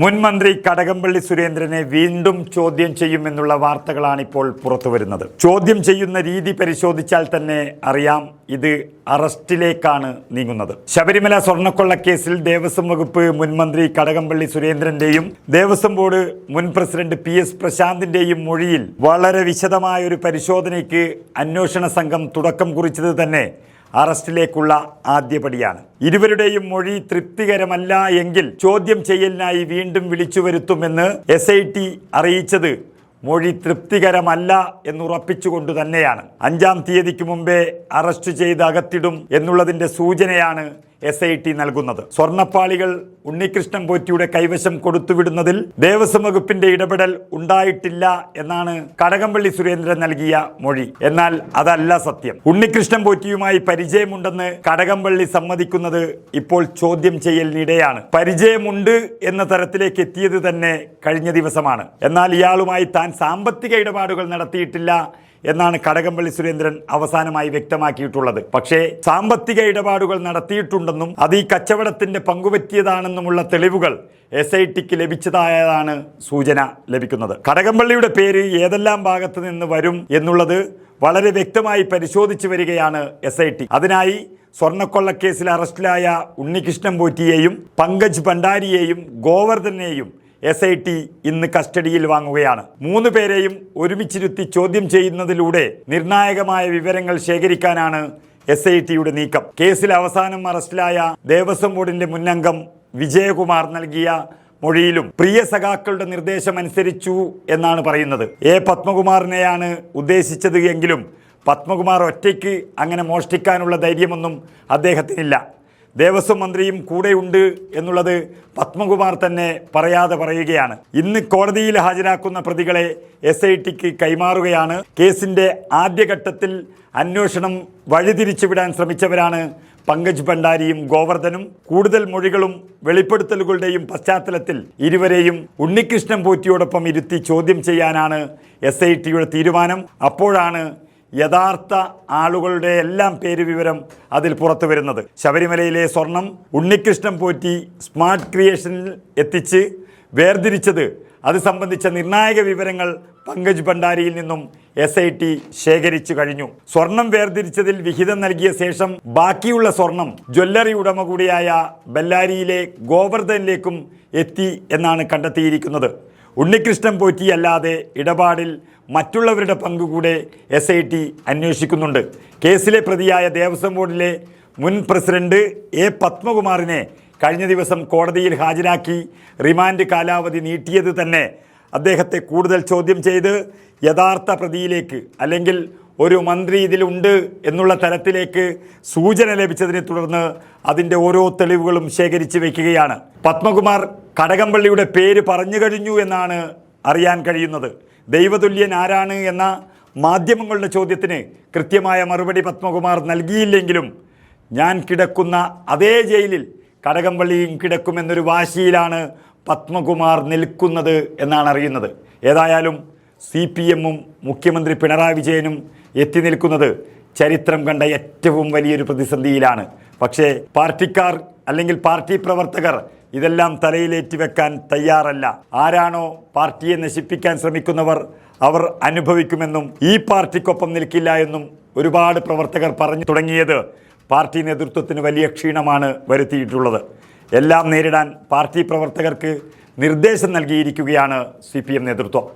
മുൻ മന്ത്രി കടകംപള്ളി സുരേന്ദ്രനെ വീണ്ടും ചോദ്യം ചെയ്യുമെന്നുള്ള വാർത്തകളാണ് ഇപ്പോൾ പുറത്തുവരുന്നത്. ചോദ്യം ചെയ്യുന്ന രീതി പരിശോധിച്ചാൽ തന്നെ അറിയാം ഇത് അറസ്റ്റിലേക്കാണ് നീങ്ങുന്നത്. ശബരിമല സ്വർണ്ണക്കൊള്ളക്കേസിൽ ദേവസ്വം വകുപ്പ് മുൻ മന്ത്രി കടകംപള്ളി സുരേന്ദ്രന്റെയും ദേവസ്വം ബോർഡ് മുൻ പ്രസിഡന്റ് PS പ്രശാന്തിന്റെയും മൊഴിയിൽ വളരെ വിശദമായ ഒരു പരിശോധനയ്ക്ക് അന്വേഷണ സംഘം തുടക്കം കുറിച്ചത് തന്നെ അറസ്റ്റിലേക്കുള്ള ആദ്യപടിയാണ്. ഇരുവരുടെയും മൊഴി തൃപ്തികരമല്ല എങ്കിൽ ചോദ്യം ചെയ്യലിനായി വീണ്ടും വിളിച്ചു വരുത്തുമെന്ന് SIT അറിയിച്ചത് മൊഴി തൃപ്തികരമല്ല എന്നുറപ്പിച്ചുകൊണ്ട് തന്നെയാണ്. 5-ാം തീയതിക്ക് മുമ്പേ അറസ്റ്റ് ചെയ്ത് അകത്തിടും എന്നുള്ളതിന്റെ സൂചനയാണ് SIT നൽകുന്നത്. സ്വർണ്ണപ്പാളികൾ ഉണ്ണികൃഷ്ണൻ പോറ്റിയുടെ കൈവശം കൊടുത്തുവിടുന്നതിൽ ദേവസ്വം വകുപ്പിന്റെ ഇടപെടൽ ഉണ്ടായിട്ടില്ല എന്നാണ് കടകംപള്ളി സുരേന്ദ്രൻ നൽകിയ മൊഴി. എന്നാൽ അതല്ല സത്യം. ഉണ്ണികൃഷ്ണൻ പോറ്റിയുമായി പരിചയമുണ്ടെന്ന് കടകംപള്ളി സമ്മതിക്കുന്നത് ഇപ്പോൾ ചോദ്യം ചെയ്യലിനിടെയാണ്. പരിചയമുണ്ട് എന്ന തരത്തിലേക്ക് എത്തിയത് തന്നെ കഴിഞ്ഞ ദിവസമാണ്. എന്നാൽ ഇയാളുമായി താൻ സാമ്പത്തിക ഇടപാടുകൾ നടത്തിയിട്ടില്ല എന്നാണ് കടകംപള്ളി സുരേന്ദ്രൻ അവസാനമായി വ്യക്തമാക്കിയിട്ടുള്ളത്. പക്ഷേ സാമ്പത്തിക ഇടപാടുകൾ നടത്തിയിട്ടുണ്ടെന്നും അത് ഈ കച്ചവടത്തിന്റെ പങ്കുപറ്റിയതാണെന്നുമുള്ള തെളിവുകൾ SITക്ക് ലഭിച്ചതായാണ് സൂചന ലഭിക്കുന്നത്. കടകംപള്ളിയുടെ പേര് ഏതെല്ലാം ഭാഗത്ത് നിന്ന് വരും എന്നുള്ളത് വളരെ വ്യക്തമായി പരിശോധിച്ചു വരികയാണ് SIT. അതിനായി സ്വർണ്ണക്കൊള്ളക്കേസിൽ അറസ്റ്റിലായ ഉണ്ണികൃഷ്ണൻ പോറ്റിയെയും പങ്കജ് ഭണ്ഡാരിയെയും ഗോവർദ്ധനെയും SIT ഇന്ന് കസ്റ്റഡിയിൽ വാങ്ങുകയാണ്. 3 പേരെയും ഒരുമിച്ചിരുത്തി ചോദ്യം ചെയ്യുന്നതിലൂടെ നിർണായകമായ വിവരങ്ങൾ ശേഖരിക്കാനാണ് SITയുടെ നീക്കം. കേസിൽ അവസാനം അറസ്റ്റിലായ ദേവസ്വം ബോർഡിന്റെ മുന്നംഗം വിജയകുമാർ നൽകിയ മൊഴിയിലും പ്രിയ സഖാക്കളുടെ നിർദ്ദേശമനുസരിച്ചു എന്നാണ് പറയുന്നത്. പത്മകുമാറിനെയാണ് ഉദ്ദേശിച്ചത് എങ്കിലും പത്മകുമാർ ഒറ്റയ്ക്ക് അങ്ങനെ മോഷ്ടിക്കാനുള്ള ധൈര്യമൊന്നും അദ്ദേഹത്തിനില്ല. ദേവസ്വം മന്ത്രിയും കൂടെയുണ്ട് എന്നുള്ളത് പത്മകുമാർ തന്നെ പറയാതെ പറയുകയാണ്. ഇന്ന് കോടതിയിൽ ഹാജരാക്കുന്ന പ്രതികളെ SITക്ക് കൈമാറുകയാണ്. കേസിന്റെ ആദ്യഘട്ടത്തിൽ അന്വേഷണം വഴിതിരിച്ചുവിടാൻ ശ്രമിച്ചവരാണ് പങ്കജ് ഭണ്ഡാരിയും ഗോവർദ്ധനും. കൂടുതൽ മൊഴികളും വെളിപ്പെടുത്തലുകളുടെയും പശ്ചാത്തലത്തിൽ ഇരുവരെയും ഉണ്ണികൃഷ്ണൻ പോറ്റിയോടൊപ്പം ഇരുത്തി ചോദ്യം ചെയ്യാനാണ് SITയുടെ തീരുമാനം. അപ്പോഴാണ് യഥാർത്ഥ ആളുകളുടെ എല്ലാം പേര് വിവരം അതിൽ പുറത്തു വരുന്നത്. ശബരിമലയിലെ സ്വർണം ഉണ്ണികൃഷ്ണൻ പോറ്റി സ്മാർട്ട് ക്രിയേഷനിൽ എത്തിച്ച് വേർതിരിച്ചത് അത് സംബന്ധിച്ച നിർണായക വിവരങ്ങൾ പങ്കജ് ഭണ്ഡാരിയിൽ നിന്നും SIT ശേഖരിച്ചു കഴിഞ്ഞു. സ്വർണം വേർതിരിച്ചതിൽ വിഹിതം നൽകിയ ശേഷം ബാക്കിയുള്ള സ്വർണം ജ്വല്ലറി ഉടമ കൂടിയായ ബെല്ലാരിയിലെ ഗോവർദ്ധനിലേക്കും എത്തി എന്നാണ് കണ്ടെത്തിയിരിക്കുന്നത്. ഉണ്ണികൃഷ്ണൻ പോറ്റി അല്ലാതെ ഇടപാടിൽ മറ്റുള്ളവരുടെ പങ്കുകൂടെ SIT അന്വേഷിക്കുന്നുണ്ട്. കേസിലെ പ്രതിയായ ദേവസ്വം ബോർഡിലെ മുൻ പ്രസിഡന്റ് പത്മകുമാറിനെ കഴിഞ്ഞ ദിവസം കോടതിയിൽ ഹാജരാക്കി റിമാൻഡ് കാലാവധി നീട്ടിയത് തന്നെ അദ്ദേഹത്തെ കൂടുതൽ ചോദ്യം ചെയ്ത് യഥാർത്ഥ പ്രതിയിലേക്ക് അല്ലെങ്കിൽ ഒരു മന്ത്രി ഇതിലുണ്ട് എന്നുള്ള തരത്തിലേക്ക് സൂചന ലഭിച്ചതിനെ തുടർന്ന് അതിൻ്റെ ഓരോ തെളിവുകളും ശേഖരിച്ച് വയ്ക്കുകയാണ്. പത്മകുമാർ കടകംപള്ളിയുടെ പേര് പറഞ്ഞു കഴിഞ്ഞു എന്നാണ് അറിയാൻ കഴിയുന്നത്. ദൈവതുല്യൻ ആരാണ് എന്ന മാധ്യമങ്ങളുടെ ചോദ്യത്തിന് കൃത്യമായ മറുപടി പത്മകുമാർ നൽകിയില്ലെങ്കിലും ഞാൻ കിടക്കുന്ന അതേ ജയിലിൽ കടകംപള്ളിയും കിടക്കുമെന്നൊരു വാശിയിലാണ് പത്മകുമാർ നിൽക്കുന്നത് എന്നാണ് അറിയുന്നത്. ഏതായാലും CPMഉം മുഖ്യമന്ത്രി പിണറായി വിജയനും എത്തി നിൽക്കുന്നത് ചരിത്രം കണ്ട ഏറ്റവും വലിയൊരു പ്രതിസന്ധിയിലാണ്. പക്ഷേ പാർട്ടിക്കാർ അല്ലെങ്കിൽ പാർട്ടി പ്രവർത്തകർ ഇതെല്ലാം തലയിലേറ്റി വെക്കാൻ തയ്യാറല്ല. ആരാണോ പാർട്ടിയെ നശിപ്പിക്കാൻ ശ്രമിക്കുന്നവർ അവർ അനുഭവിക്കുമെന്നും ഈ പാർട്ടിക്കൊപ്പം നിൽക്കില്ല എന്നും ഒരുപാട് പ്രവർത്തകർ പറഞ്ഞു തുടങ്ങിയത് പാർട്ടി നേതൃത്വത്തിന് വലിയ ക്ഷീണമാണ് വരുത്തിയിട്ടുള്ളത്. എല്ലാം നേരിടാൻ പാർട്ടി പ്രവർത്തകർക്ക് നിർദ്ദേശം നൽകിയിരിക്കുകയാണ് CPM നേതൃത്വം.